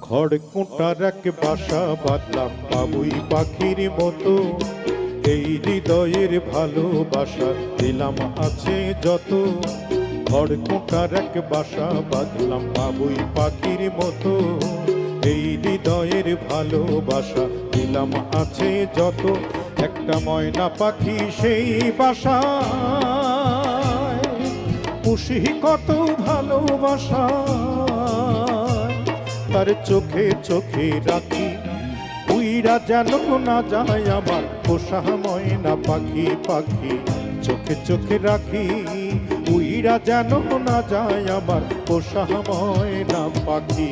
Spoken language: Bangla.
খড়কুটার এক বাসা বাঁধলাম বাবুই পাখির মতো, এই হৃদয়ের ভালোবাসা দিলাম আছে যত। খড়কুটার এক বাসা বাঁধলাম বাবুই পাখির মতো, এই হৃদয়ের ভালোবাসা দিলাম আছে যত। একটা ময়না পাখি সেই বাসা পুষি কত ভালোবাসা, তার চোখে চোখে রাখি উইরা যেন না যায় আমার পোষা ময়না পাখি। পাখি চোখে চোখে রাখি উইরা যেন না যায় আমার পোষা ময়না পাখি।